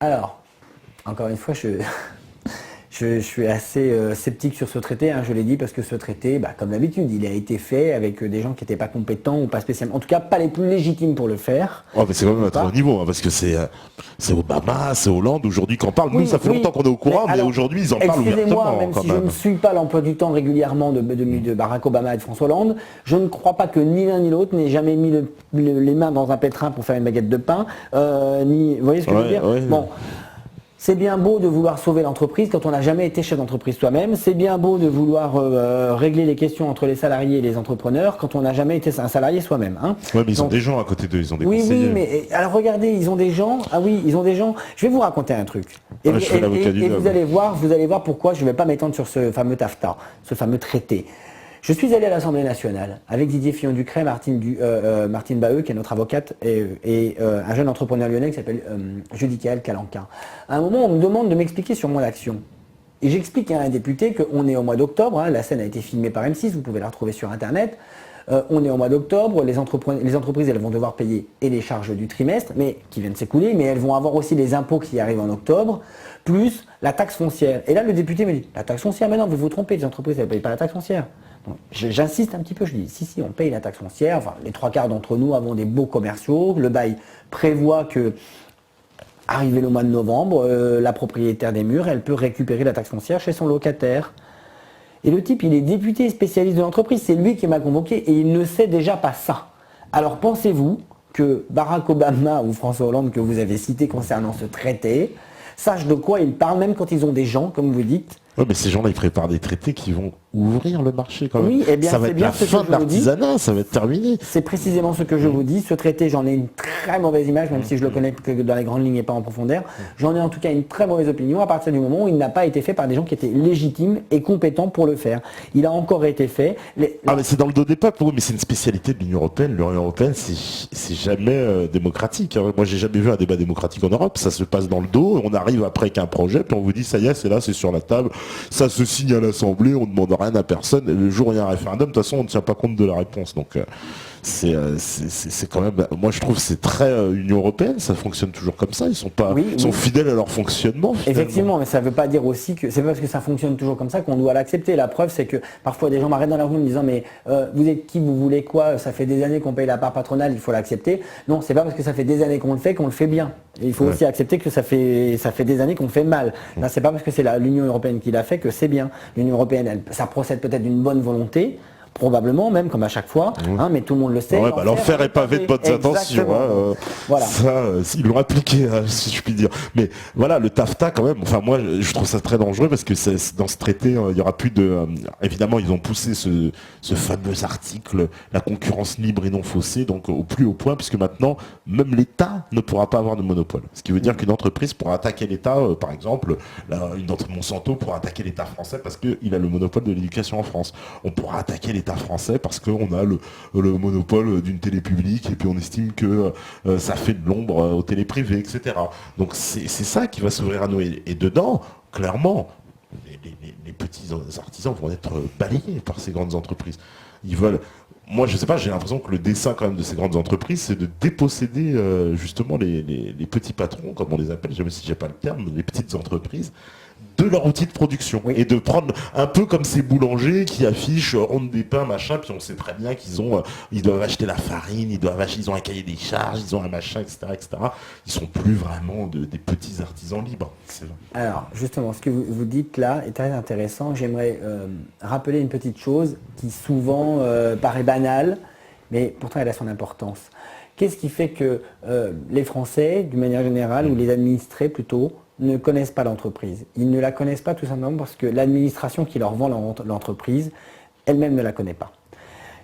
Alors, encore une fois, je suis assez sceptique sur ce traité, hein, je l'ai dit, parce que ce traité, comme d'habitude, il a été fait avec des gens qui n'étaient pas compétents ou pas spécialement, en tout cas pas les plus légitimes pour le faire. Oh, mais c'est quand même à très haut Pas. niveau, hein, parce que c'est Obama, c'est Hollande aujourd'hui qu'on parle. Nous, ça Oui, fait longtemps oui, qu'on est au mais courant, mais alors, aujourd'hui, ils en parlent excusez-moi, ouvertement même quand si je ne même. suis pas l'emploi du temps régulièrement de Barack Obama et de François Hollande, je ne crois pas que ni l'un ni l'autre n'ait jamais mis les mains dans un pétrin pour faire une baguette de pain, vous voyez ce que je veux Ouais, dire? ouais. Bon, c'est bien beau de vouloir sauver l'entreprise quand on n'a jamais été chef d'entreprise soi-même. C'est bien beau de vouloir régler les questions entre les salariés et les entrepreneurs quand on n'a jamais été un salarié soi-même, hein. Ouais, mais ils ont Donc, des gens à côté d'eux, ils ont des oui, oui, conseillers. mais alors regardez, ils ont des gens. Ah oui, ils ont des gens. Je vais vous raconter un truc. Et, Ouais, je fais l'avocat du et diable. vous allez voir pourquoi je ne vais pas m'étendre sur ce fameux TAFTA, ce fameux traité. Je suis allé à l'Assemblée nationale avec Didier Fillon-Ducret, Martine Baheux, qui est notre avocate, et un jeune entrepreneur lyonnais qui s'appelle Judicaël Calanquin. À un moment, on me demande de m'expliquer sur mon action. Et j'explique à un député qu'on est au mois d'octobre, hein, la scène a été filmée par M6, vous pouvez la retrouver sur Internet. On est au mois d'octobre, les entreprises elles vont devoir payer et les charges du trimestre, mais qui viennent s'écouler, mais elles vont avoir aussi les impôts qui arrivent en octobre, plus la taxe foncière. Et là, le député me dit, la taxe foncière, mais non, vous vous trompez, les entreprises, elles ne payent pas la taxe foncière. Donc, j'insiste un petit peu, je dis, si, on paye la taxe foncière, enfin, les trois quarts d'entre nous avons des baux commerciaux, le bail prévoit que, arrivé le mois de novembre, la propriétaire des murs, elle peut récupérer la taxe foncière chez son locataire. Et le type, il est député spécialiste de l'entreprise, c'est lui qui m'a convoqué et il ne sait déjà pas ça. Alors pensez-vous que Barack Obama ou François Hollande que vous avez cité concernant ce traité, sachent de quoi ils parlent, même quand ils ont des gens, comme vous dites. Ouais, mais ces gens-là, ils préparent des traités qui vont ouvrir le marché quand même. Oui, eh bien, Ça va c'est être bien la ce que fin je de vous dis. l'artisanat, ça va être terminé. C'est précisément ce que je vous dis. Ce traité, j'en ai une très mauvaise image, même si je le connais que dans les grandes lignes et pas en profondeur. J'en ai en tout cas une très mauvaise opinion à partir du moment où il n'a pas été fait par des gens qui étaient légitimes et compétents pour le faire. Il a encore été fait. Ah, mais c'est dans le dos des peuples, oui, mais c'est une spécialité de l'Union européenne. L'Union européenne, c'est jamais démocratique, hein. Moi, j'ai jamais vu un débat démocratique en Europe. Ça se passe dans le dos. On arrive après avec un projet, puis on vous dit, ça y est, c'est là, c'est sur la table. Ça se signe à l'Assemblée, on ne demande rien à personne. Et le jour où il y a un référendum, de toute façon, on ne tient pas compte de la réponse. Donc, c'est quand même, moi je trouve que c'est très Union européenne, ça fonctionne toujours comme ça, Oui, ils sont oui. fidèles à leur fonctionnement finalement. Effectivement, mais ça ne veut pas dire aussi que c'est pas parce que ça fonctionne toujours comme ça qu'on doit l'accepter. La preuve, c'est que parfois des gens m'arrêtent dans la rue en me disant mais vous êtes qui, vous voulez quoi? Ça fait des années qu'on paye la part patronale, il faut l'accepter. Non, c'est pas parce que ça fait des années qu'on le fait bien. Et il faut Ouais. aussi accepter que ça fait des années qu'on le fait mal. Là, c'est pas parce que c'est l'Union européenne qui l'a fait que c'est bien. L'Union européenne, ça procède peut-être d'une bonne volonté. Probablement même comme à chaque fois, hein, mais tout le monde le sait. Ouais, bah, l'enfer est pavé de bonnes intentions. Exactement. Voilà. Ça, ils l'ont appliqué, hein, si je puis dire. Mais voilà, le TAFTA, quand même. Enfin, moi, je trouve ça très dangereux parce que dans ce traité, il y aura plus de. Évidemment, ils ont poussé ce fameux article, la concurrence libre et non faussée, donc au plus haut point, puisque maintenant, même l'État ne pourra pas avoir de monopole. Ce qui veut dire qu'une entreprise pourra attaquer l'État, par exemple, Monsanto pourra attaquer l'État français parce qu'il a le monopole de l'éducation en France. On pourra attaquer l'État français parce qu'on a le monopole d'une télé publique et puis on estime que ça fait de l'ombre aux télés privées, etc. Donc c'est ça qui va s'ouvrir à nous. Et dedans, clairement, les petits artisans vont être balayés par ces grandes entreprises. Ils veulent... Moi, je sais pas, j'ai l'impression que le dessein quand même de ces grandes entreprises, c'est de déposséder justement les petits patrons, comme on les appelle, même si j'ai pas le terme, les petites entreprises, de leur outil de production. Oui. Et de prendre un peu comme ces boulangers qui affichent ronde des pains, machin, puis on sait très bien ils doivent acheter la farine, ils ont un cahier des charges, ils ont un machin, etc., etc. Ils sont plus vraiment des petits artisans libres. Alors, justement, ce que vous dites là est très intéressant. J'aimerais rappeler une petite chose qui souvent paraît banale, mais pourtant elle a son importance. Qu'est-ce qui fait que les Français, d'une manière générale, ou les administrés plutôt, ne connaissent pas l'entreprise? Ils ne la connaissent pas tout simplement parce que l'administration qui leur vend l'entreprise, elle-même ne la connaît pas.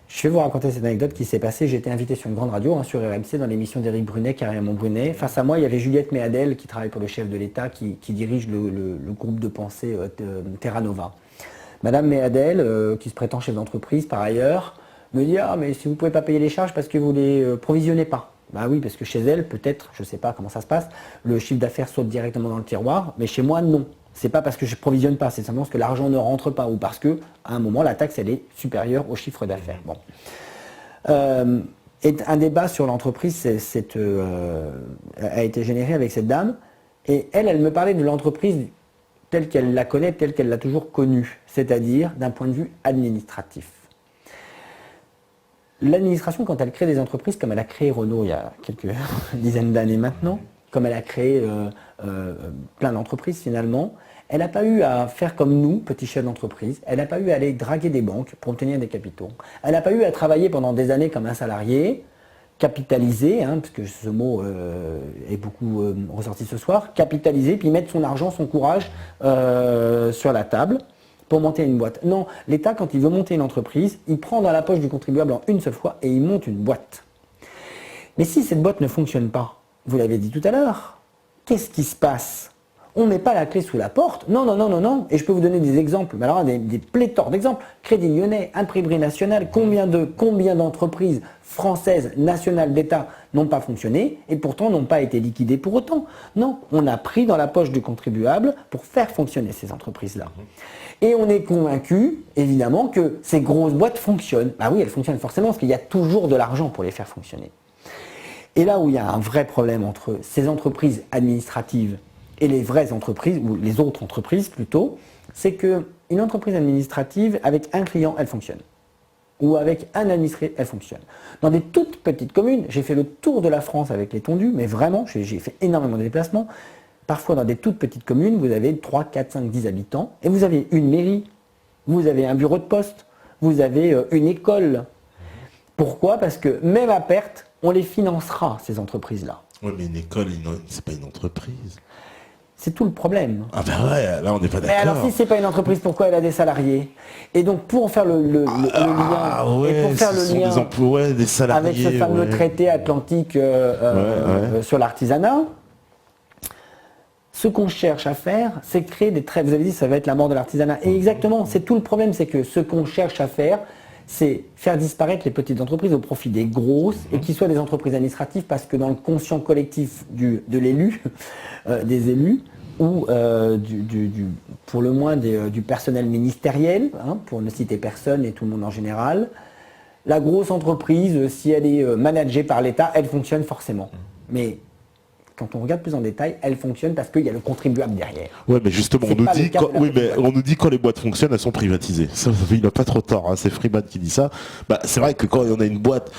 Je vais vous raconter cette anecdote qui s'est passée. J'ai été invité sur une grande radio, sur RMC, dans l'émission d'Éric Brunet, Carrément Brunet. Face à moi, il y avait Juliette Méadel, qui travaille pour le chef de l'État, qui dirige le groupe de pensée Terra Nova. Madame Méadel, qui se prétend chef d'entreprise par ailleurs, me dit « Ah, mais si vous ne pouvez pas payer les charges parce que vous ne les provisionnez pas ». Bah oui, parce que chez elle, peut-être, je ne sais pas comment ça se passe, le chiffre d'affaires saute directement dans le tiroir, mais chez moi, non. C'est pas parce que je provisionne pas, c'est simplement parce que l'argent ne rentre pas ou parce que à un moment la taxe elle est supérieure au chiffre d'affaires. Bon. Et un débat sur l'entreprise a été généré avec cette dame Et elle me parlait de l'entreprise telle qu'elle la connaît, telle qu'elle l'a toujours connue, c'est-à-dire d'un point de vue administratif. L'administration, quand elle crée des entreprises, comme elle a créé Renault il y a quelques dizaines d'années maintenant, comme elle a créé plein d'entreprises finalement, elle n'a pas eu à faire comme nous, petits chefs d'entreprise, elle n'a pas eu à aller draguer des banques pour obtenir des capitaux, elle n'a pas eu à travailler pendant des années comme un salarié, capitaliser, parce que ce mot est beaucoup ressorti ce soir, capitaliser, puis mettre son argent, son courage sur la table pour monter une boîte. Non, l'État, quand il veut monter une entreprise, il prend dans la poche du contribuable en une seule fois et il monte une boîte. Mais si cette boîte ne fonctionne pas, vous l'avez dit tout à l'heure, qu'est-ce qui se passe? On ne met pas la clé sous la porte. Non, non, non, non, non. Et je peux vous donner des exemples. Mais alors, des pléthores d'exemples. Crédit Lyonnais, Imprimerie Nationale, combien d'entreprises françaises, nationales d'État n'ont pas fonctionné et pourtant n'ont pas été liquidées pour autant. Non, on a pris dans la poche du contribuable pour faire fonctionner ces entreprises-là. Et on est convaincu, évidemment, que ces grosses boîtes fonctionnent. Bah oui, elles fonctionnent forcément parce qu'il y a toujours de l'argent pour les faire fonctionner. Et là où il y a un vrai problème entre ces entreprises administratives et les vraies entreprises, ou les autres entreprises plutôt, c'est qu'une entreprise administrative, avec un client, elle fonctionne. Ou avec un administré, elle fonctionne. Dans des toutes petites communes, j'ai fait le tour de la France avec les tondus, mais vraiment, j'ai fait énormément de déplacements. Parfois, dans des toutes petites communes, vous avez 3, 4, 5, 10 habitants, et vous avez une mairie, vous avez un bureau de poste, vous avez une école. Pourquoi? Parce que même à perte, on les financera, ces entreprises-là. Oui, mais une école, c'est pas une entreprise. C'est tout le problème. Ah ben ouais, là on n'est pas d'accord. Mais alors si c'est pas une entreprise, pourquoi elle a des salariés? Et donc pour faire le lien, ouais, et pour faire le lien des emplois, des salariés, avec ce fameux traité atlantique sur l'artisanat, ce qu'on cherche à faire, c'est créer des traits. Vous avez dit ça va être la mort de l'artisanat. Et exactement, c'est tout le problème, c'est que ce qu'on cherche à faire, c'est faire disparaître les petites entreprises au profit des grosses et qui soient des entreprises administratives parce que dans le conscient collectif de l'élu, des élus, ou pour le moins du personnel ministériel, pour ne citer personne et tout le monde en général, la grosse entreprise, si elle est managée par l'État, elle fonctionne forcément. Mais quand on regarde plus en détail, elle fonctionne parce qu'il y a le contribuable derrière. Ouais, mais justement, on nous dit quand les boîtes fonctionnent, elles sont privatisées. Ça, il n'a pas trop tort, c'est Freeman qui dit ça. Bah, c'est vrai que quand on a une boîte,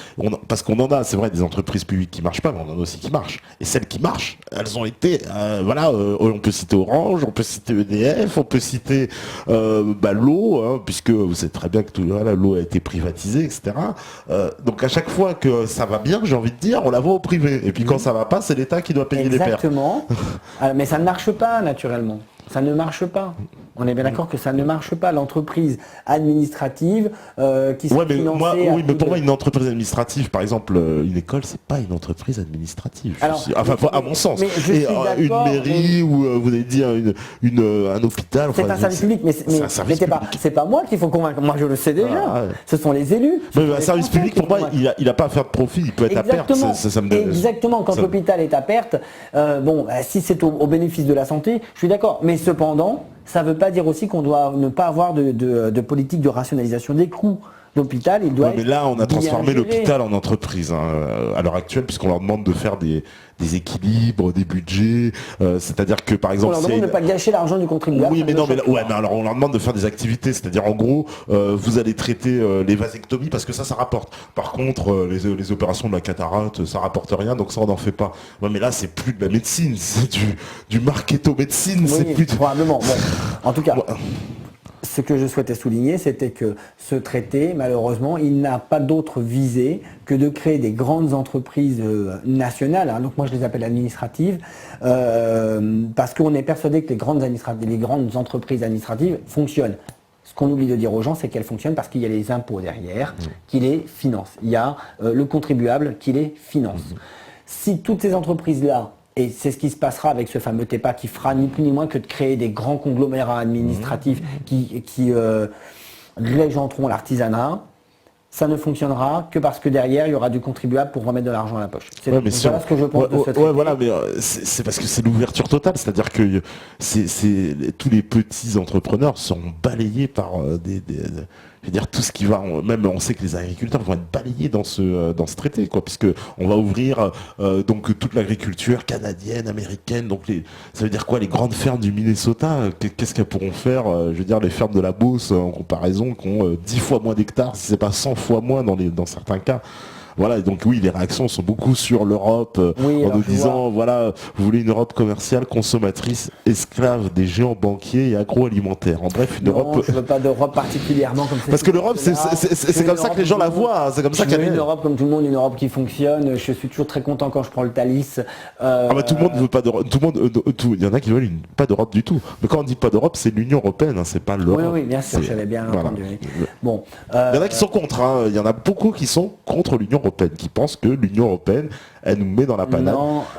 parce qu'on en a, c'est vrai, des entreprises publiques qui marchent pas, mais on en a aussi qui marchent. Et celles qui marchent, elles ont été, on peut citer Orange, on peut citer EDF, on peut citer l'eau, puisque vous savez très bien que l'eau a été privatisée, etc. Donc à chaque fois que ça va bien, j'ai envie de dire, on la voit au privé. Et puis quand ça va pas, c'est l'État qui doit payer les pertes. Exactement. Mais ça ne marche pas naturellement. Ça ne marche pas. On est bien d'accord que ça ne marche pas. L'entreprise administrative qui se financée... Oui, mais pour moi, une entreprise administrative, par exemple, une école, c'est pas une entreprise administrative. À mon sens. Et une mairie ou vous avez dit un hôpital. C'est un service public, mais c'est pas moi qu'il faut convaincre. Moi, je le sais déjà. Ce sont les élus. Mais un service public, pour moi, il n'a pas à faire de profit. Il peut être à perte. Exactement. Quand l'hôpital est à perte, si c'est au bénéfice de la santé, je suis d'accord. Mais cependant, ça ne veut pas dire aussi qu'on doit ne pas avoir de politique de rationalisation des coûts. L'hôpital, il doit. Mais là, on a transformé l'hôpital en entreprise à l'heure actuelle, puisqu'on leur demande de faire des équilibres, des budgets. C'est-à-dire que, par exemple, on leur demande de ne pas gâcher l'argent du contribuable. Oui, mais non, mais alors on leur demande de faire des activités. C'est-à-dire, en gros, vous allez traiter les vasectomies parce que ça rapporte. Par contre, les opérations de la cataracte, ça rapporte rien, donc ça on n'en fait pas. Ouais, mais là, c'est plus de la médecine, c'est du marketo-médecine. Oui, c'est plus probablement. Bon, en tout cas. Ce que je souhaitais souligner, c'était que ce traité, malheureusement, il n'a pas d'autre visée que de créer des grandes entreprises nationales, donc moi je les appelle administratives, parce qu'on est persuadé que les grandes entreprises administratives fonctionnent. Ce qu'on oublie de dire aux gens, c'est qu'elles fonctionnent parce qu'il y a les impôts derrière qui les financent. Il y a le contribuable qui les finance. Si toutes ces entreprises-là, et c'est ce qui se passera avec ce fameux TEPA qui fera ni plus ni moins que de créer des grands conglomérats administratifs qui régenteront l'artisanat, ça ne fonctionnera que parce que derrière, il y aura du contribuable pour remettre de l'argent à la poche. C'est voilà ce que je pense de ce traité. Voilà, mais c'est parce que c'est l'ouverture totale, c'est-à-dire que tous les petits entrepreneurs sont balayés par je veux dire, tout ce qui va, même on sait que les agriculteurs vont être balayés dans ce traité, quoi, puisque on va ouvrir donc toute l'agriculture canadienne, américaine, donc ça veut dire quoi, les grandes fermes du Minnesota, qu'est-ce qu'elles pourront faire, je veux dire, les fermes de la Beauce, en comparaison, qui ont 10 fois moins d'hectares, si c'est pas 100 fois moins dans certains cas. Voilà, donc oui, les réactions sont beaucoup sur l'Europe, en nous disant, voilà, vous voulez une Europe commerciale, consommatrice, esclave des géants banquiers et agroalimentaires. En bref, une Europe... je veux pas d'Europe particulièrement comme ça. Parce que l'Europe, c'est comme ça que les gens la voient. C'est comme ça qu'elle est. Une Europe comme tout le monde, une Europe qui fonctionne. Je suis toujours très content quand je prends le Thalys. Ah bah tout le monde veut pas d'Europe. Tout le monde, il y en a qui veulent pas d'Europe du tout. Mais quand on dit pas d'Europe, c'est l'Union européenne, hein, c'est pas l'Europe. Oui, bien sûr, j'avais bien entendu. Bon, il y en a qui sont contre. Hein. Il y en a beaucoup qui sont contre l'Union européenne, qui pensent que l'Union européenne, elle nous met dans la panade.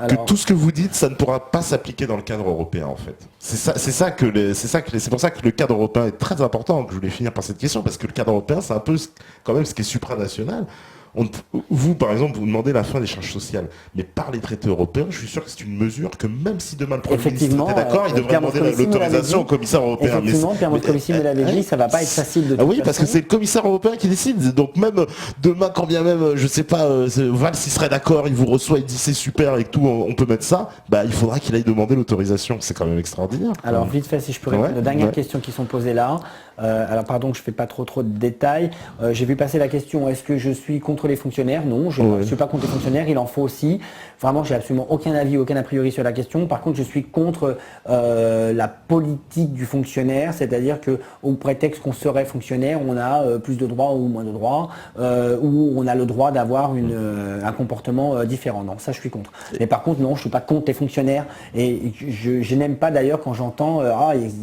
Que tout ce que vous dites, ça ne pourra pas s'appliquer dans le cadre européen, en fait. C'est pour ça que le cadre européen est très important. Que je voulais finir par cette question, parce que le cadre européen, c'est un peu quand même ce qui est supranational. Vous, par exemple, vous demandez la fin des charges sociales, mais par les traités européens, je suis sûr que c'est une mesure que même si demain le Premier ministre était d'accord, il devrait demander l'autorisation au commissaire européen. Effectivement, Pierre Moscovici me l'avait dit, ça va pas être facile de toute oui, parce que c'est le commissaire européen qui décide. Donc même demain, quand bien même, je sais pas, Valls s'il serait d'accord, il vous reçoit, il dit c'est super et que tout, on peut mettre ça, bah il faudra qu'il aille demander l'autorisation. C'est quand même extraordinaire. Alors vite fait, si je peux répondre aux dernières questions qui sont posées là. Alors pardon, je fais pas trop de détails. J'ai vu passer la question, est-ce que je suis contre les fonctionnaires? Non, je ne suis pas contre les fonctionnaires, il en faut aussi. Vraiment, j'ai absolument aucun avis, aucun a priori sur la question. Par contre, je suis contre la politique du fonctionnaire, c'est-à-dire que au prétexte qu'on serait fonctionnaire, on a plus de droits ou moins de droits, ou on a le droit d'avoir un comportement différent. Non, ça je suis contre. Mais par contre, non, je suis pas contre les fonctionnaires et je n'aime pas d'ailleurs quand j'entends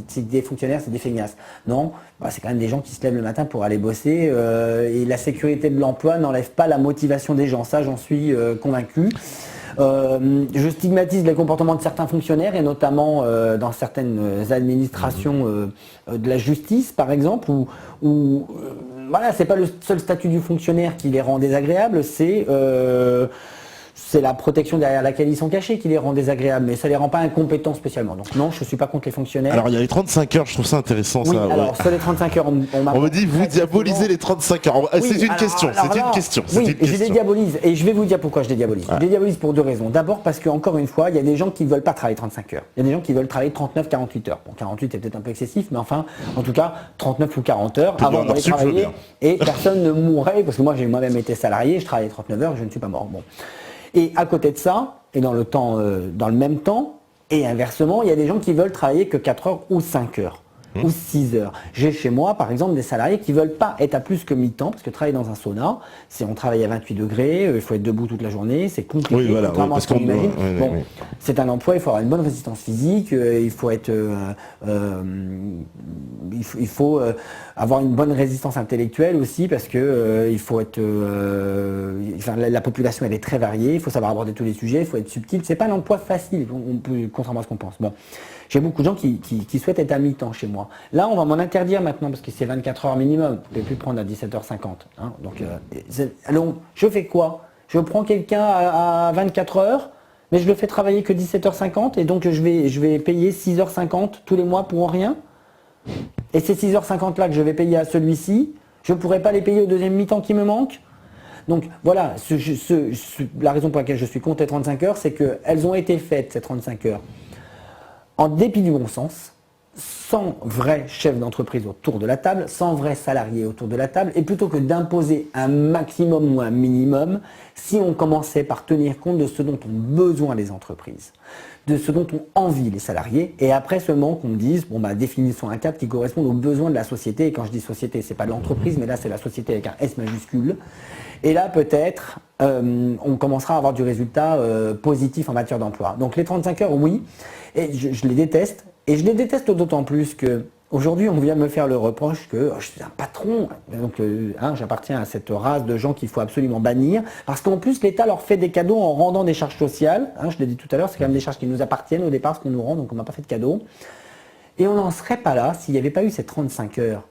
c'est des fonctionnaires, c'est des feignasses. Non. C'est quand même des gens qui se lèvent le matin pour aller bosser et la sécurité de l'emploi n'enlève pas la motivation des gens, ça j'en suis convaincu. Je stigmatise les comportements de certains fonctionnaires et notamment dans certaines administrations de la justice par exemple où voilà, c'est pas le seul statut du fonctionnaire qui les rend désagréables, c'est la protection derrière laquelle ils sont cachés qui les rend désagréables, mais ça les rend pas incompétents spécialement. Donc non, je ne suis pas contre les fonctionnaires. Alors il y a les 35 heures, je trouve ça intéressant. Oui, ça, alors sur les 35 heures, on me dit vous diabolisez les 35 heures. C'est une question. Oui, je les diabolise et je vais vous dire pourquoi je les diabolise. Je les diabolise pour deux raisons. D'abord parce qu'encore une fois, il y a des gens qui ne veulent pas travailler 35 heures. Il y a des gens qui veulent travailler 39, 48 heures. Bon, 48 est peut-être un peu excessif, mais enfin, en tout cas, 39 ou 40 heures avant d'aller travailler et personne ne mourrait, parce que moi j'ai moi-même été salarié, je travaillais 39 heures, je ne suis pas mort. Bon. Et à côté de ça, et dans le même temps, et inversement, il y a des gens qui veulent travailler que 4 heures ou 5 heures. Ou 6 heures. J'ai chez moi, par exemple, des salariés qui ne veulent pas être à plus que mi-temps, parce que travailler dans un sauna, on travaille à 28 degrés, il faut être debout toute la journée, c'est compliqué, contrairement à ce qu'on imagine. C'est un emploi, il faut avoir une bonne résistance physique, il faut avoir une bonne résistance intellectuelle aussi, parce que il faut être, la population elle est très variée, il faut savoir aborder tous les sujets, il faut être subtil. C'est pas un emploi facile, contrairement à ce qu'on pense. Bon. J'ai beaucoup de gens qui souhaitent être à mi-temps chez moi. Là, on va m'en interdire maintenant parce que c'est 24 heures minimum. Vous ne pouvez plus prendre à 17h50. Hein. Donc, alors, je fais quoi? Je prends quelqu'un à 24 heures, mais je le fais travailler que 17h50 et donc je vais payer 6h50 tous les mois pour rien. Et ces 6h50 là que je vais payer à celui-ci, je ne pourrais pas les payer au deuxième mi-temps qui me manque. Donc voilà, la raison pour laquelle je suis contre les 35 heures, c'est qu'elles ont été faites, ces 35 heures, en dépit du bon sens, sans vrai chef d'entreprise autour de la table, sans vrai salarié autour de la table, et plutôt que d'imposer un maximum ou un minimum, si on commençait par tenir compte de ce dont ont besoin les entreprises, de ce dont ont envie les salariés, et après seulement qu'on me dise, définissons un cadre qui corresponde aux besoins de la société, et quand je dis société, c'est pas l'entreprise, mais là c'est la société avec un S majuscule, et là peut-être on commencera à avoir du résultat positif en matière d'emploi. Donc les 35 heures, oui, et je les déteste, et je les déteste d'autant plus que aujourd'hui on vient me faire le reproche que je suis un patron, donc j'appartiens à cette race de gens qu'il faut absolument bannir, parce qu'en plus l'État leur fait des cadeaux en rendant des charges sociales, je l'ai dit tout à l'heure, c'est quand même des charges qui nous appartiennent au départ, ce qu'on nous rend, donc on n'a pas fait de cadeaux, et on n'en serait pas là s'il n'y avait pas eu ces 35 heures.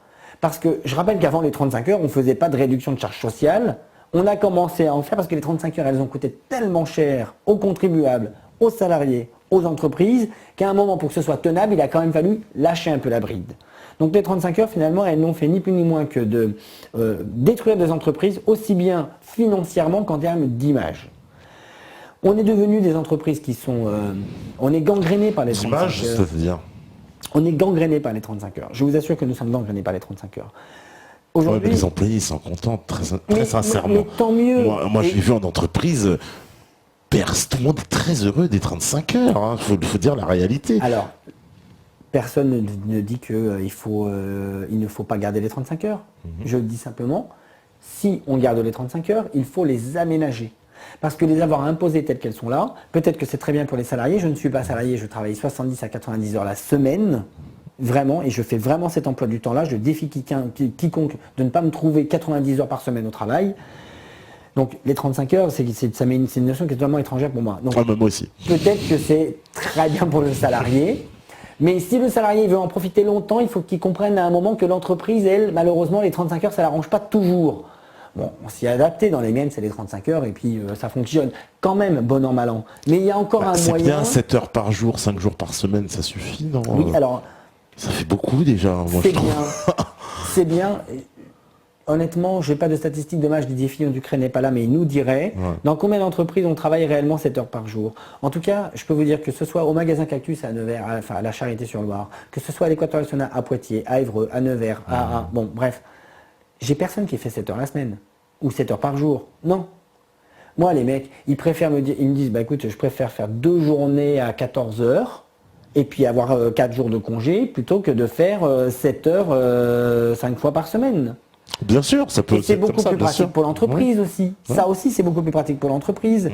Parce que je rappelle qu'avant les 35 heures, on ne faisait pas de réduction de charges sociales, on a commencé à en faire parce que les 35 heures, elles ont coûté tellement cher aux contribuables, aux salariés, aux entreprises, qu'à un moment, pour que ce soit tenable, il a quand même fallu lâcher un peu la bride. Donc les 35 heures, finalement, elles n'ont fait ni plus ni moins que de détruire des entreprises, aussi bien financièrement qu'en termes d'image. On est devenu des entreprises qui sont... on est gangréné par les 35 heures. L'image, c'est-à-dire On est gangréné par les 35 heures. Je vous assure que nous sommes gangrénés par les 35 heures. Ouais, Aujourd'hui, mais les employés ils sont contents, très sincèrement. mais tant mieux. Moi j'ai vu en entreprise, tout le monde est très heureux des 35 heures. Hein. Faut dire la réalité. Alors, personne ne dit qu'il ne faut pas garder les 35 heures. Je le dis simplement, si on garde les 35 heures, il faut les aménager. Parce que les avoir imposées telles qu'elles sont là, peut-être que c'est très bien pour les salariés. Je ne suis pas salarié, je travaille 70 à 90 heures la semaine. Vraiment, et je fais vraiment cet emploi du temps-là. Je défie quiconque de ne pas me trouver 90 heures par semaine au travail. Donc les 35 heures, c'est une notion qui est totalement étrangère pour moi. Donc, Moi aussi. peut-être que c'est très bien pour le salarié, mais si le salarié veut en profiter longtemps, il faut qu'il comprenne à un moment que l'entreprise, elle, malheureusement, les 35 heures, ça ne l'arrange pas toujours. Bon, on s'y est adapté, dans les miennes, c'est les 35 heures, et puis ça fonctionne quand même, bon an, mal an. Mais il y a encore un C'est moyen... bien 7 heures par jour, 5 jours par semaine, ça suffit, non? Oui, alors... Ça fait beaucoup déjà, moi je C'est trouve. bien, c'est bien. Honnêtement, je n'ai pas de statistiques, dommage, Didier Fillon d'Ukraine n'est pas là, mais il nous dirait dans combien d'entreprises on travaille réellement 7 heures par jour. En tout cas, je peux vous dire que ce soit au magasin Cactus à Nevers, à la Charité-sur-Loire, que ce soit à l'Équateur national à Poitiers, à Évreux, à Nevers, bon, bref, j'ai personne qui fait 7 heures la semaine ou 7 heures par jour. Non. Moi, les mecs, ils me disent, bah écoute, je préfère faire 2 journées à 14 heures. Et puis avoir 4 jours de congé plutôt que de faire 7 heures 5 fois par semaine. Bien sûr, ça peut Et c'est beaucoup plus pratique pour l'entreprise aussi. Ouais. Ça aussi, c'est beaucoup plus pratique pour l'entreprise.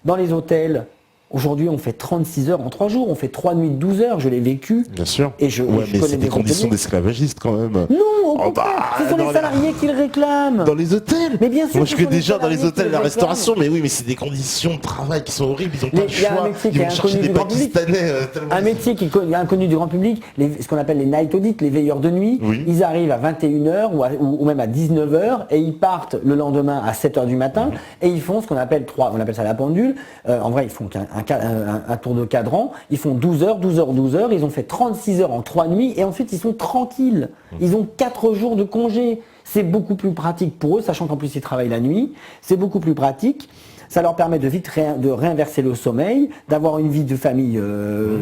Dans les hôtels, aujourd'hui, on fait 36 heures en 3 jours. On fait 3 nuits de 12 heures. Je l'ai vécu. Bien sûr. Et je mais connais c'est des conditions hôteliers. d'esclavagistes quand même. Non, au contraire, ce sont les salariés qui le réclament. Dans les hôtels. Mais bien sûr, Moi je ce connais sont les déjà dans les salariés hôtels qui la le restauration, mais oui, mais c'est des conditions de travail qui sont horribles. Ils ont pas le Il y a un choix. métier qui Ils est vont chercher inconnu des du grand public. Pakistanais. Tellement- Un métier qui est inconnu du grand public, ce qu'on appelle les night audits, les veilleurs de nuit. Oui. Ils arrivent à 21h ou même à 19h et ils partent le lendemain à 7h du matin et ils font ce qu'on appelle on appelle ça la pendule. En vrai, ils font un tour de cadran. Ils font 12 heures, 12 heures, 12 heures. Ils ont fait 36 heures en 3 nuits et ensuite ils sont tranquilles. Ils ont 4 jours de congé. C'est beaucoup plus pratique pour eux, sachant qu'en plus ils travaillent la nuit. C'est beaucoup plus pratique. Ça leur permet de réinverser le sommeil, d'avoir une vie de famille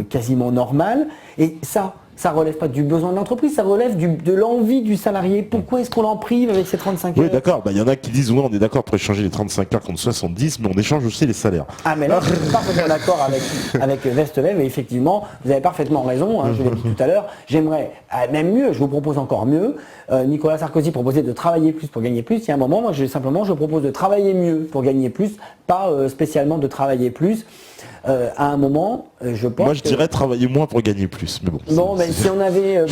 quasiment normale. Et ça relève pas du besoin de l'entreprise, ça relève de l'envie du salarié. Pourquoi est-ce qu'on l'en prive avec ces 35 heures? Oui, d'accord. Il y en a qui disent, oui, on est d'accord pour échanger les 35 heures contre 70, mais on échange aussi les salaires. Ah mais là, je suis parfaitement d'accord avec Vestevev et effectivement, vous avez parfaitement raison, je l'ai dit tout à l'heure, j'aimerais, même mieux, je vous propose encore mieux, Nicolas Sarkozy proposait de travailler plus pour gagner plus, il y a un moment, moi je propose de travailler mieux pour gagner plus, pas spécialement de travailler plus. À un moment, je pense. Moi, je dirais travailler moins pour gagner plus, mais bon. Bon, ben, si on avait,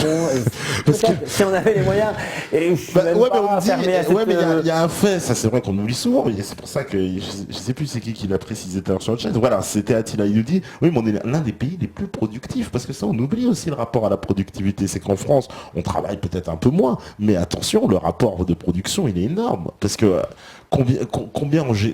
si on avait les moyens, et je suis même pas fermé à cette... mais il y a un fait, ça c'est vrai qu'on oublie souvent, et c'est pour ça que je sais plus c'est qui l'a précisé tout à l'heure sur le chat. Voilà, c'était Attila, il nous dit, oui, mais on est l'un des pays les plus productifs, parce que ça, on oublie aussi le rapport à la productivité. C'est qu'en France, on travaille peut-être un peu moins, mais attention, le rapport de production, il est énorme, parce que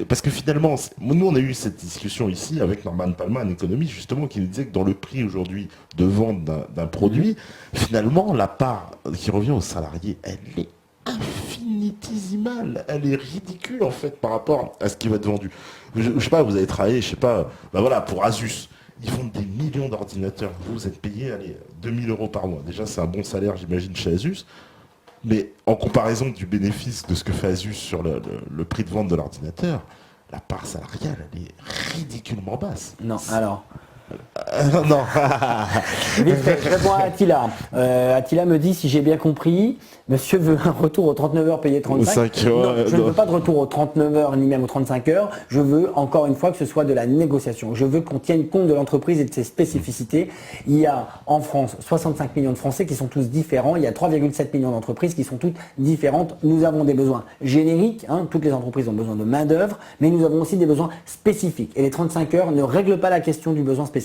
parce que finalement, nous on a eu cette discussion ici avec Norman Palma, un économiste justement, qui nous disait que dans le prix aujourd'hui de vente d'un produit, finalement la part qui revient aux salariés, elle est infinitésimale, elle est ridicule en fait par rapport à ce qui va être vendu. Je sais pas, vous avez travaillé, je sais pas, voilà, pour Asus. Ils vendent des millions d'ordinateurs. Vous êtes payé, allez, 2000 € par mois. Déjà, c'est un bon salaire, j'imagine, chez Asus. Mais en comparaison du bénéfice de ce que fait Asus sur le prix de vente de l'ordinateur, la part salariale, elle est ridiculement basse. Non, alors... non. Vite fait, je réponds à Attila. Attila me dit, si j'ai bien compris, monsieur veut un retour aux 39 heures payé 35. Non, je ne veux pas de retour aux 39 heures ni même aux 35 heures. Je veux encore une fois que ce soit de la négociation. Je veux qu'on tienne compte de l'entreprise et de ses spécificités. Il y a en France 65 millions de Français qui sont tous différents. Il y a 3,7 millions d'entreprises qui sont toutes différentes. Nous avons des besoins génériques. Toutes les entreprises ont besoin de main d'œuvre, mais nous avons aussi des besoins spécifiques. Et les 35 heures ne règlent pas la question du besoin spécifique.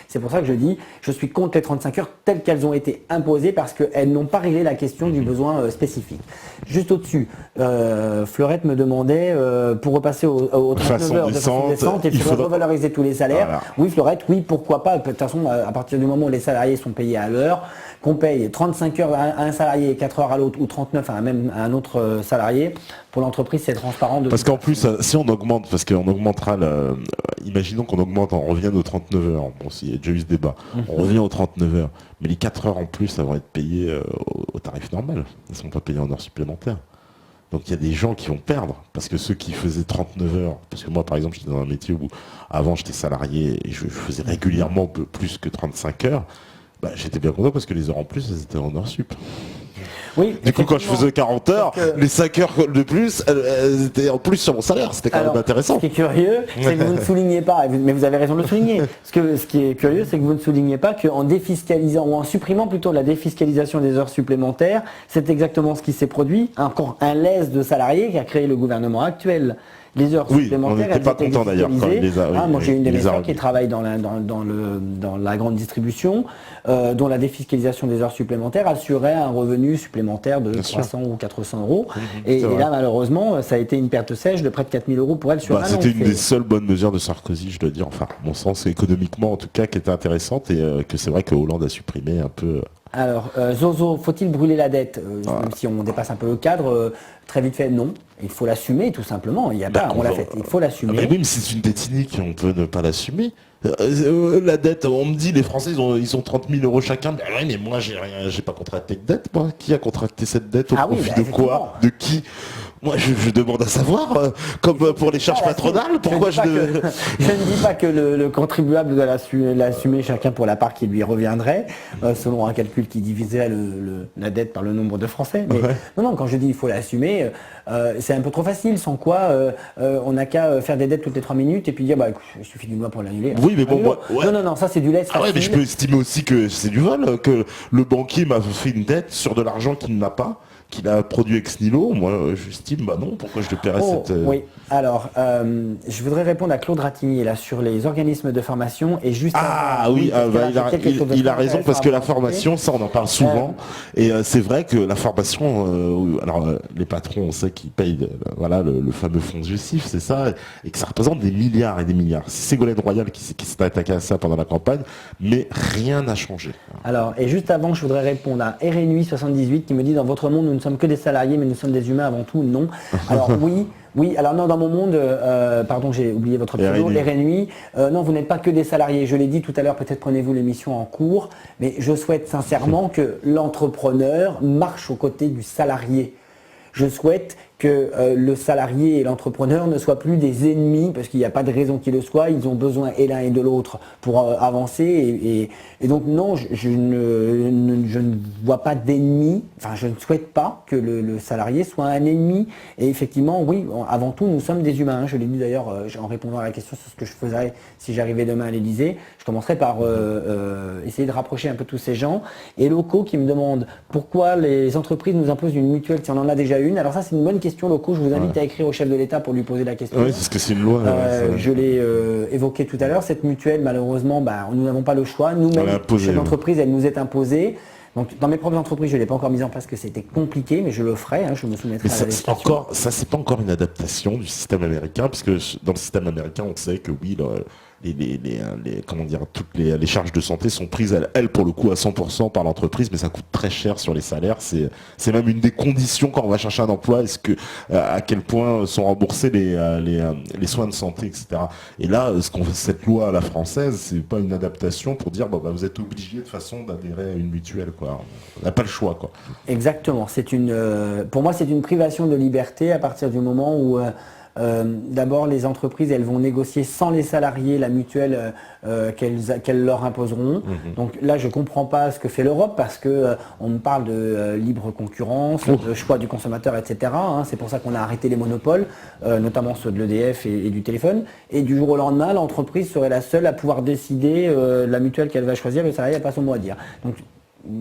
C'est pour ça que je dis, je suis contre les 35 heures telles qu'elles ont été imposées parce qu'elles n'ont pas réglé la question du besoin spécifique. Juste au-dessus, Fleurette me demandait, pour repasser aux 39 heures de façon décente, et puis revaloriser tous les salaires. Voilà. Oui, Fleurette, oui, pourquoi pas. De toute façon, à partir du moment où les salariés sont payés à l'heure, qu'on paye 35 heures à un salarié et 4 heures à l'autre, ou 39 à un autre salarié, pour l'entreprise, c'est transparent. Parce qu'en plus, si on augmente, parce qu'on augmentera, imaginons qu'on augmente, on revient aux 39 heures. Bon, s'il y a déjà eu ce débat, on revient aux 39 heures. Mais les 4 heures en plus, elles vont être payées au tarif normal. Elles ne sont pas payées en heures supplémentaires. Donc il y a des gens qui vont perdre, parce que ceux qui faisaient 39 heures, parce que moi par exemple j'étais dans un métier où avant j'étais salarié et je faisais régulièrement plus que 35 heures, bah, j'étais bien content parce que les heures en plus elles étaient en heures sup. Oui, du coup, quand je faisais 40 heures, les 5 heures de plus, elles étaient en plus sur mon salaire. C'était quand même intéressant. Ce qui est curieux, c'est que vous ne soulignez pas, mais vous avez raison de le souligner. Ce qui est curieux, c'est que vous ne soulignez pas qu'en défiscalisant, ou en supprimant plutôt la défiscalisation des heures supplémentaires, c'est exactement ce qui s'est produit. Encore un lèse de salariés qui a créé le gouvernement actuel. Les heures supplémentaires, on n'était pas content d'ailleurs quand il les a. Moi j'ai une de mes sœurs qui travaille dans la grande distribution, dont la défiscalisation des heures supplémentaires assurait un revenu supplémentaire de 300 ou 400 euros. Et là malheureusement, ça a été une perte sèche de près de 4000 euros pour elle sur un an. C'était une des seules bonnes mesures de Sarkozy, je dois dire, enfin, à mon sens, économiquement en tout cas, qui était intéressante, et que c'est vrai que Hollande a supprimé un peu. Alors, Zozo, faut-il brûler la dette même si on dépasse un peu le cadre, très vite fait, non. Il faut l'assumer, tout simplement. Il y a pas, on l'a fait. Il faut l'assumer. Mais oui, mais c'est une dette cynique, on peut ne pas l'assumer. La dette, on me dit, les Français, ils ont 30 000 euros chacun. Ben oui, mais moi, j'ai pas contracté de dette, moi. Qui a contracté cette dette au profit de quoi? De qui? Moi, je demande à savoir, comme pour les charges patronales, pourquoi je ne dis pas que le contribuable doit l'assumer chacun pour la part qui lui reviendrait, selon un calcul qui divisait la dette par le nombre de Français. Mais non, quand je dis il faut l'assumer, c'est un peu trop facile, sans quoi on n'a qu'à faire des dettes toutes les 3 minutes et puis dire, bah, il suffit d'une loi pour l'annuler. Oui, mais bon, Non, ça c'est du lait. Ah ouais, mais je peux estimer aussi que c'est du vol, que le banquier m'a fait une dette sur de l'argent qu'il n'a pas, qu'il a produit ex nihilo. Moi, j'estime, bah non, pourquoi je le paierais cette... Oui, alors, je voudrais répondre à Claude Ratigny, là, sur les organismes de formation, et juste... il a raison, parce que la formation, ça, on en parle souvent, et c'est vrai que la formation, les patrons, on sait qu'ils payent, le fameux fonds justif, c'est ça, et que ça représente des milliards et des milliards. C'est Ségolène Royal qui s'est attaqué à ça pendant la campagne, mais rien n'a changé. Alors, et juste avant, je voudrais répondre à RNUI78 qui me dit, dans votre monde, nous ne sommes que des salariés, mais nous sommes des humains avant tout. Non. Alors oui, alors non, dans mon monde, pardon, j'ai oublié votre pseudo, RNUI, non, vous n'êtes pas que des salariés. Je l'ai dit tout à l'heure, peut-être prenez-vous l'émission en cours, mais je souhaite sincèrement que l'entrepreneur marche aux côtés du salarié. Je souhaite que le salarié et l'entrepreneur ne soient plus des ennemis, parce qu'il n'y a pas de raison qu'ils le soient, ils ont besoin et l'un et de l'autre pour avancer. Et donc non, je ne vois pas d'ennemi, enfin je ne souhaite pas que le salarié soit un ennemi. Et effectivement, oui, avant tout, nous sommes des humains. Je l'ai dit d'ailleurs en répondant à la question sur ce que je ferais si j'arrivais demain à l'Élysée. Je commencerai par essayer de rapprocher un peu tous ces gens. Et locaux qui me demandent pourquoi les entreprises nous imposent une mutuelle si on en a déjà une. Alors ça, c'est une bonne question. Locaux, je vous invite à écrire au chef de l'État pour lui poser la question. Oui, parce que c'est une loi. Je l'ai évoqué tout à l'heure. Cette mutuelle, malheureusement, nous n'avons pas le choix. Nous-mêmes, chef d'entreprise, elle nous est imposée. Donc, dans mes propres entreprises, je ne l'ai pas encore mise en place, parce que c'était compliqué, mais je le ferai. Je me soumettrai à la législation. Ça, c'est pas encore une adaptation du système américain, parce que dans le système américain, on sait que oui, toutes les charges de santé sont prises, elles pour le coup, à 100% par l'entreprise, mais ça coûte très cher sur les salaires. C'est même une des conditions quand on va chercher un emploi, à quel point sont remboursés les soins de santé, etc. Et là, cette loi à la française, c'est pas une adaptation pour dire, vous êtes obligé de toute façon d'adhérer à une mutuelle, quoi. On n'a pas le choix, quoi. Exactement. Pour moi, c'est une privation de liberté à partir du moment où d'abord, les entreprises, elles vont négocier sans les salariés la mutuelle qu'elles leur imposeront. Donc là, je ne comprends pas ce que fait l'Europe, parce que on me parle de libre concurrence, de choix du consommateur, etc. C'est pour ça qu'on a arrêté les monopoles, notamment ceux de l'EDF et du téléphone. Et du jour au lendemain, l'entreprise serait la seule à pouvoir décider la mutuelle qu'elle va choisir. Le salarié n'a pas son mot à dire. Donc,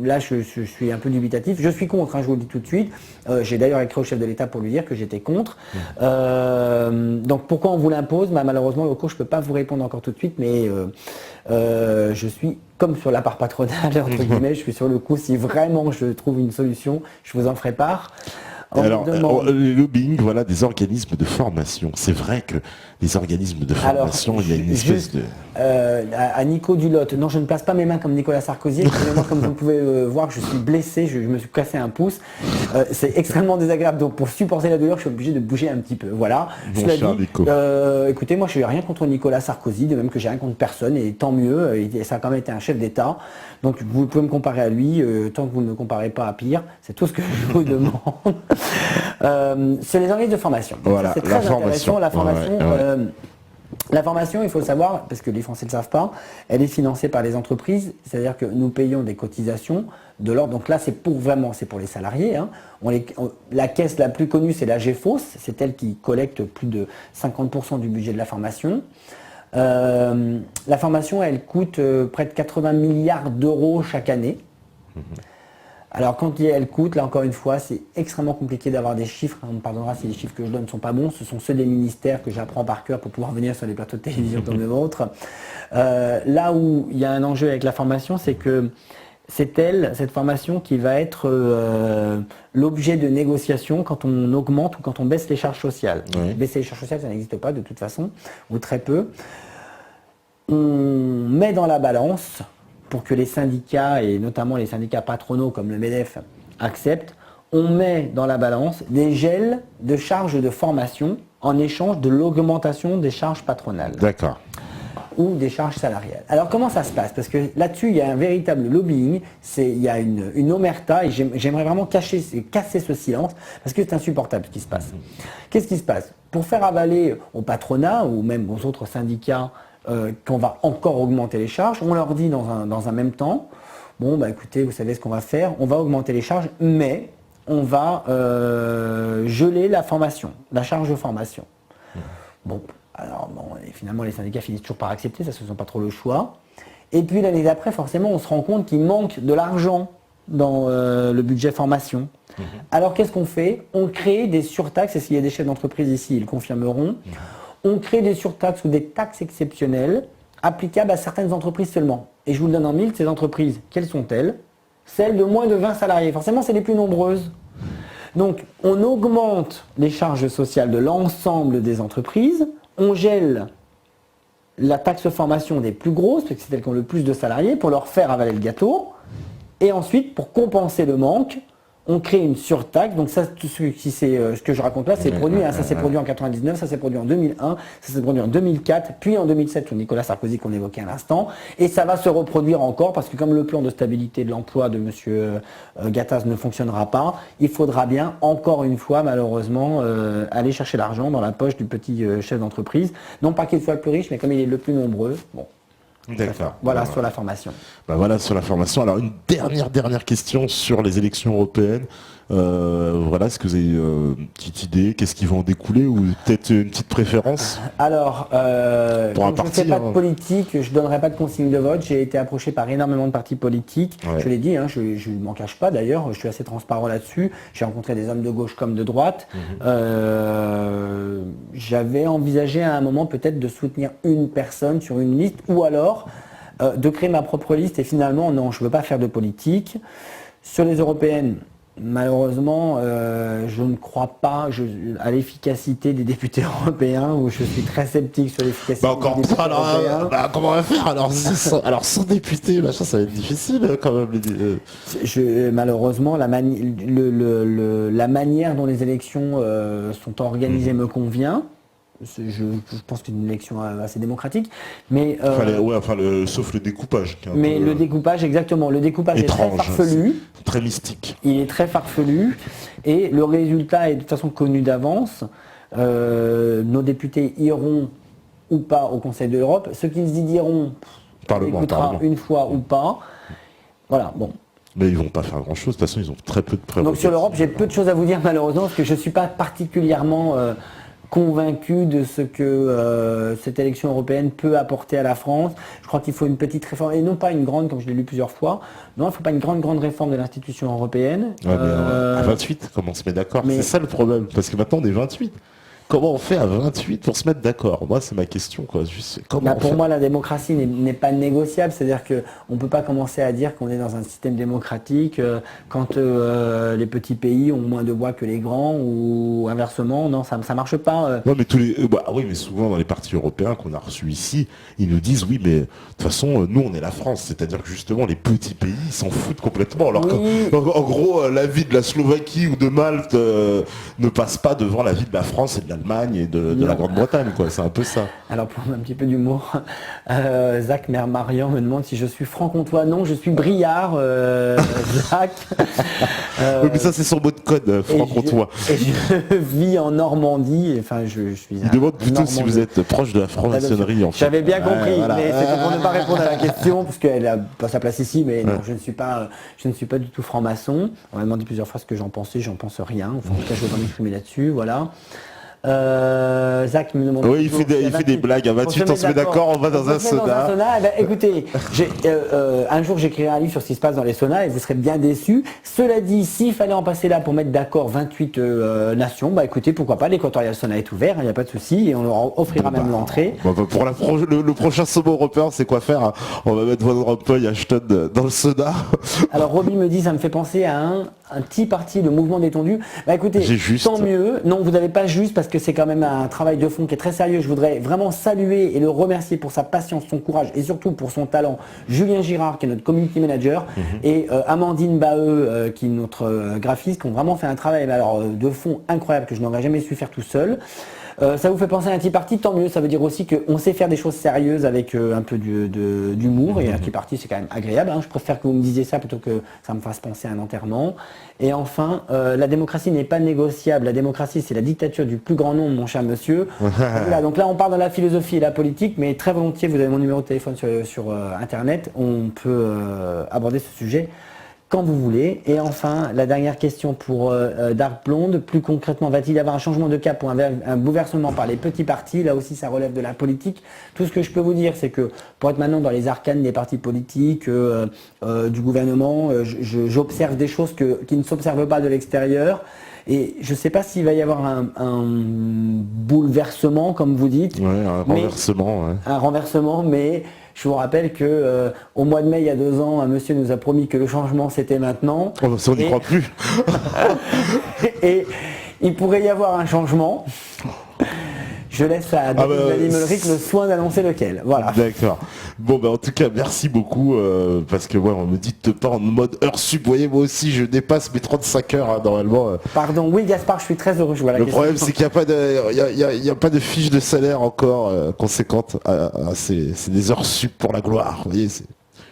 là, je suis un peu dubitatif. Je suis contre, hein, je vous le dis tout de suite. J'ai d'ailleurs écrit au chef de l'État pour lui dire que j'étais contre. Donc pourquoi on vous l'impose? Malheureusement, au cours, je ne peux pas vous répondre encore tout de suite, mais je suis comme sur la part patronale, entre guillemets, je suis sur le coup. Si vraiment je trouve une solution, je vous en ferai part. Alors, le lobbying, voilà, des organismes de formation. C'est vrai que les organismes de formation, il y a une espèce de... à Nico Dulotte, non, je ne place pas mes mains comme Nicolas Sarkozy. Excusez-moi, comme vous pouvez voir, je suis blessé, je me suis cassé un pouce. C'est extrêmement désagréable, donc pour supporter la douleur, je suis obligé de bouger un petit peu. Voilà. Bon, cher Nico. Écoutez, moi, je n'ai rien contre Nicolas Sarkozy, de même que j'ai rien contre personne, et tant mieux. Ça a quand même été un chef d'État. Donc, vous pouvez me comparer à lui, tant que vous ne me comparez pas à pire. C'est tout ce que je vous demande. C'est les organismes de formation. Voilà, c'est très intéressant. La formation, ouais. La formation, il faut savoir, parce que les Français ne le savent pas, elle est financée par les entreprises, c'est-à-dire que nous payons des cotisations de l'ordre. Donc là, c'est pour les salariés. Hein. La caisse la plus connue, c'est la GEFOS, c'est elle qui collecte plus de 50% du budget de la formation. La formation, elle coûte près de 80 milliards d'euros chaque année. Alors quand elle coûte, là encore une fois, c'est extrêmement compliqué d'avoir des chiffres. On me pardonnera si les chiffres que je donne ne sont pas bons. Ce sont ceux des ministères que j'apprends par cœur pour pouvoir venir sur les plateaux de télévision comme le vôtre. Là où il y a un enjeu avec la formation, c'est que c'est cette formation qui va être l'objet de négociations quand on augmente ou quand on baisse les charges sociales. Oui. Baisser les charges sociales, ça n'existe pas de toute façon, ou très peu. On met dans la balance pour que les syndicats, et notamment les syndicats patronaux comme le MEDEF, acceptent, on met dans la balance des gels de charges de formation en échange de l'augmentation des charges patronales. D'accord. Ou des charges salariales. Alors comment ça se passe? Parce que là-dessus, il y a un véritable lobbying, il y a une omerta, et j'aimerais vraiment casser ce silence, parce que c'est insupportable ce qui se passe. Qu'est-ce qui se passe? Pour faire avaler au patronat, ou même aux autres syndicats, qu'on va encore augmenter les charges, on leur dit dans un même temps, bon bah écoutez, vous savez ce qu'on va faire, on va augmenter les charges, mais on va geler la formation, la charge de formation. Bon, alors bon, et finalement les syndicats finissent toujours par accepter, ça ne sont pas trop le choix. Et puis l'année d'après, forcément, on se rend compte qu'il manque de l'argent dans le budget formation. Alors qu'est-ce qu'on fait? On crée des surtaxes, et s'il y a des chefs d'entreprise ici, ils le confirmeront. On crée des surtaxes ou des taxes exceptionnelles applicables à certaines entreprises seulement. Et je vous le donne en mille, ces entreprises, quelles sont-elles? Celles de moins de 20 salariés. Forcément, c'est les plus nombreuses. Donc, on augmente les charges sociales de l'ensemble des entreprises, on gèle la taxe formation des plus grosses, parce que c'est elles qui ont le plus de salariés, pour leur faire avaler le gâteau. Et ensuite, pour compenser le manque, on crée une surtaxe. Donc ça, ce que je raconte là, c'est produit. Ça s'est produit en 99, ça s'est produit en 2001, ça s'est produit en 2004, puis en 2007 sous Nicolas Sarkozy qu'on évoquait à l'instant. Et ça va se reproduire encore parce que comme le plan de stabilité de l'emploi de M. Gattaz ne fonctionnera pas, il faudra bien, encore une fois, malheureusement, aller chercher l'argent dans la poche du petit chef d'entreprise. Non pas qu'il soit le plus riche, mais comme il est le plus nombreux. Bon. D'accord. Voilà sur la formation. Voilà sur la formation. Alors une dernière question sur les élections européennes. Voilà, est-ce que vous avez une petite idée? Qu'est-ce qui va en découler? Ou peut-être une petite préférence? Alors, comme je ne fais pas de politique, je ne donnerai pas de consigne de vote. J'ai été approché par énormément de partis politiques. Ouais. Je l'ai dit, hein, je ne m'en cache pas d'ailleurs, je suis assez transparent là-dessus. J'ai rencontré des hommes de gauche comme de droite. J'avais envisagé à un moment peut-être de soutenir une personne sur une liste ou alors de créer ma propre liste et finalement non, je ne veux pas faire de politique. Sur les européennes, malheureusement, je ne crois pas à l'efficacité des députés européens, où je suis très sceptique sur l'efficacité des députés européens. Comment on va faire alors sans député, machin, ça va être difficile quand même. Malheureusement, la manière dont les élections sont organisées me convient. Je pense qu'une élection assez démocratique, mais sauf le découpage. Mais le découpage, exactement, le découpage étrange, est très farfelu, très mystique. Il est très farfelu, et le résultat est de toute façon connu d'avance. Nos députés iront ou pas au Conseil de l'Europe. Ceux qui y diront, écoutera une fois ou pas. Voilà, bon. Mais ils vont pas faire grand-chose. De toute façon, ils ont très peu de prérogatives. Donc sur l'Europe, j'ai peu de choses à vous dire malheureusement, parce que je ne suis pas particulièrement convaincu de ce que cette élection européenne peut apporter à la France. Je crois qu'il faut une petite réforme, et non pas une grande, comme je l'ai lu plusieurs fois. Non, il ne faut pas une grande réforme de l'institution européenne. Ouais, mais à 28, comment on se met d'accord? C'est ça le problème, parce que maintenant on est 28. Comment on fait à 28 pour se mettre d'accord? Moi, c'est ma question, quoi. Juste, comment pour moi, la démocratie n'est pas négociable. C'est-à-dire qu'on ne peut pas commencer à dire qu'on est dans un système démocratique quand les petits pays ont moins de voix que les grands, ou inversement. Non, ça ne marche pas. Ouais, mais oui, mais souvent dans les partis européens qu'on a reçus ici, ils nous disent oui, mais de toute façon, nous, on est la France. C'est-à-dire que justement, les petits pays, ils s'en foutent complètement. Alors en gros, l'avis de la Slovaquie ou de Malte ne passe pas devant l'avis de la France et de l'Allemagne et de la Grande-Bretagne, quoi. C'est un peu ça. Alors, pour un petit peu d'humour, Zach Marian me demande si je suis franc-comtois. Non, je suis briard, Zach. Oui, mais ça, c'est son mot de code, franc-comtois. Et je vis en Normandie. Enfin, je suis. Il demande plutôt si vous êtes proche de la franc-maçonnerie, en fait. J'avais bien compris, voilà. Mais c'était pour ne pas répondre à la question, parce qu'elle n'a pas sa place ici, mais non, je ne suis pas du tout franc-maçon. On m'a demandé plusieurs fois ce que j'en pensais, j'en pense rien. Enfin, en tout cas, je ne vais pas m'exprimer là-dessus, voilà. Zach me demande. Oui, il fait des blagues. À 28, on se met d'accord, on va dans un sauna. Eh ben, écoutez, un jour j'écrirai un livre sur ce qui se passe dans les saunas et vous serez bien déçus. Cela dit, s'il fallait en passer là pour mettre d'accord 28 nations, bah écoutez, pourquoi pas, l'équatorial sauna est ouvert, il n'y a pas de souci, et on leur offrira même l'entrée. Pour le prochain sommet européen, c'est quoi faire? On va mettre Van Rompuy et Ashton dans le sauna. Alors Roby me dit, ça me fait penser à un petit parti, le mouvement détendu. Bah écoutez, tant mieux. Non, vous n'avez pas juste, parce que c'est quand même un travail de fond qui est très sérieux. Je voudrais vraiment saluer et le remercier pour sa patience, son courage et surtout pour son talent. Julien Girard, qui est notre community manager, et Amandine Baheux, qui est notre graphiste, qui ont vraiment fait un travail de fond incroyable que je n'aurais jamais su faire tout seul. Ça vous fait penser à un Tea Party, tant mieux. Ça veut dire aussi qu'on sait faire des choses sérieuses avec un peu d'humour. Et un Tea Party, c'est quand même agréable. Je préfère que vous me disiez ça plutôt que ça me fasse penser à un enterrement. Et enfin, la démocratie n'est pas négociable. La démocratie, c'est la dictature du plus grand nombre, mon cher monsieur. Voilà, donc là, on part dans la philosophie et la politique, mais très volontiers, vous avez mon numéro de téléphone sur Internet. On peut aborder ce sujet quand vous voulez. Et enfin, la dernière question pour Dark Blonde. Plus concrètement, va-t-il y avoir un changement de cap ou un bouleversement par les petits partis? Là aussi, ça relève de la politique. Tout ce que je peux vous dire, c'est que pour être maintenant dans les arcanes des partis politiques, du gouvernement, j'observe des choses qui ne s'observent pas de l'extérieur. Et je ne sais pas s'il va y avoir un bouleversement, comme vous dites. Ouais, un renversement. Un renversement, mais je vous rappelle que au mois de mai, il y a 2 ans, un monsieur nous a promis que le changement, c'était maintenant. Oh, ça, on n'y croit plus. Et il pourrait y avoir un changement. Je laisse à David Melrick le soin d'annoncer lequel. Voilà. D'accord. Bon, en tout cas, merci beaucoup. Parce que on me dit de pas en mode heure sup. Vous voyez, moi aussi, je dépasse mes 35 heures normalement. Pardon, oui, Gaspard, je suis très heureux. Je vois la question. Problème, c'est qu'il n'y a pas de fiche de salaire encore conséquente. C'est des heures sup pour la gloire. Vous voyez,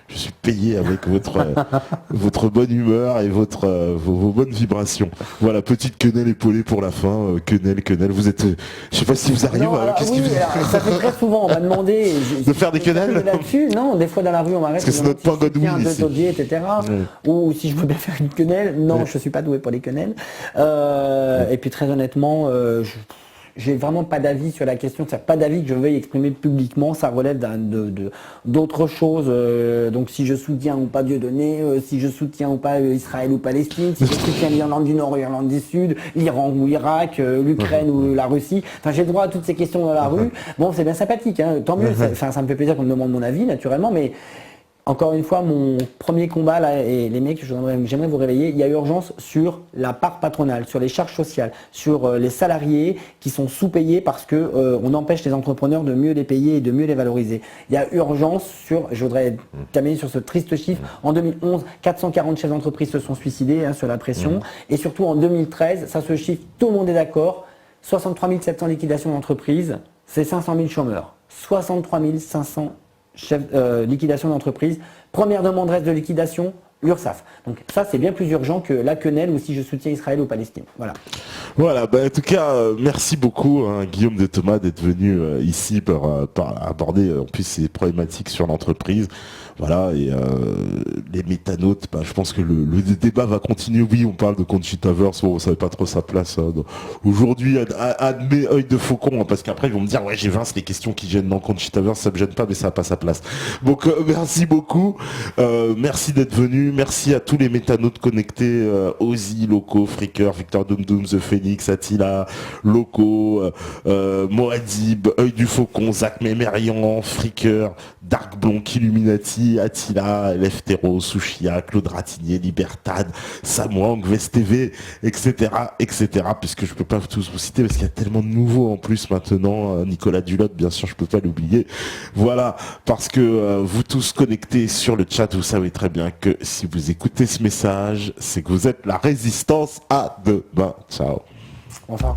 je suis payé avec votre bonne humeur et vos bonnes vibrations. Voilà, petite quenelle épaulée pour la fin. Quenelle, vous êtes... je sais pas si vous arrivez... Ça fait très souvent, on m'a demandé... de faire des quenelles Non, des fois dans la rue, on m'arrête... Parce que c'est notre point Godwin ici. Etc. Ou si je veux bien faire une quenelle. Non, je suis pas doué pour les quenelles. Et puis très honnêtement... j'ai vraiment pas d'avis sur la question, c'est pas d'avis que je veuille exprimer publiquement, ça relève d'autres choses. Donc si je soutiens ou pas Dieudonné, si je soutiens ou pas Israël ou Palestine, si je soutiens l'Irlande du Nord ou l'Irlande du Sud, l'Iran ou l'Irak, l'Ukraine ou la Russie, enfin j'ai le droit à toutes ces questions dans la rue. Bon, c'est bien sympathique, tant mieux, ça me fait plaisir qu'on me demande mon avis naturellement, mais encore une fois, mon premier combat, là, et les mecs, j'aimerais vous réveiller, il y a urgence sur la part patronale, sur les charges sociales, sur les salariés qui sont sous-payés parce que on empêche les entrepreneurs de mieux les payer et de mieux les valoriser. Il y a urgence je voudrais terminer sur ce triste chiffre. En 2011, 440 chefs d'entreprise se sont suicidés sur la pression. Et surtout en 2013, ça se chiffre, tout le monde est d'accord, 63 700 liquidations d'entreprises, c'est 500 000 chômeurs. 63 500 liquidation d'entreprise, première demande reste de liquidation, l'URSSAF. Donc ça, c'est bien plus urgent que la quenelle ou si je soutiens Israël ou Palestine. Voilà, en tout cas, merci beaucoup Guillaume de Thomas d'être venu ici pour aborder en plus ces problématiques sur l'entreprise. Voilà, et les métanautes, je pense que le débat va continuer. Oui, on parle de Conchita Wurst, bon, on savait pas trop sa place aujourd'hui à mes œils de faucon, parce qu'après ils vont me dire ouais, j'ai Vince, les questions qui gênent dans Conchita Wurst, ça me gêne pas, mais ça n'a pas sa place. Donc merci beaucoup, merci d'être venu, merci à tous les métanautes connectés, Ozzy, Loco, Freaker, Victor Doom Doom, The Phoenix, Attila, Loco, Moadib, œil du faucon, Zach Mémérian, Freaker, Dark Blonk, Illuminati, Attila, Leftero, Sushia, Claude Ratignier, Libertad, Samwang, VestTV, etc., puisque je peux pas tous vous citer parce qu'il y a tellement de nouveaux en plus maintenant. Nicolas Dulotte, bien sûr, je peux pas l'oublier. Voilà, parce que vous tous connectés sur le chat, vous savez très bien que si vous écoutez ce message, c'est que vous êtes la résistance. À demain. Ciao. Bonsoir.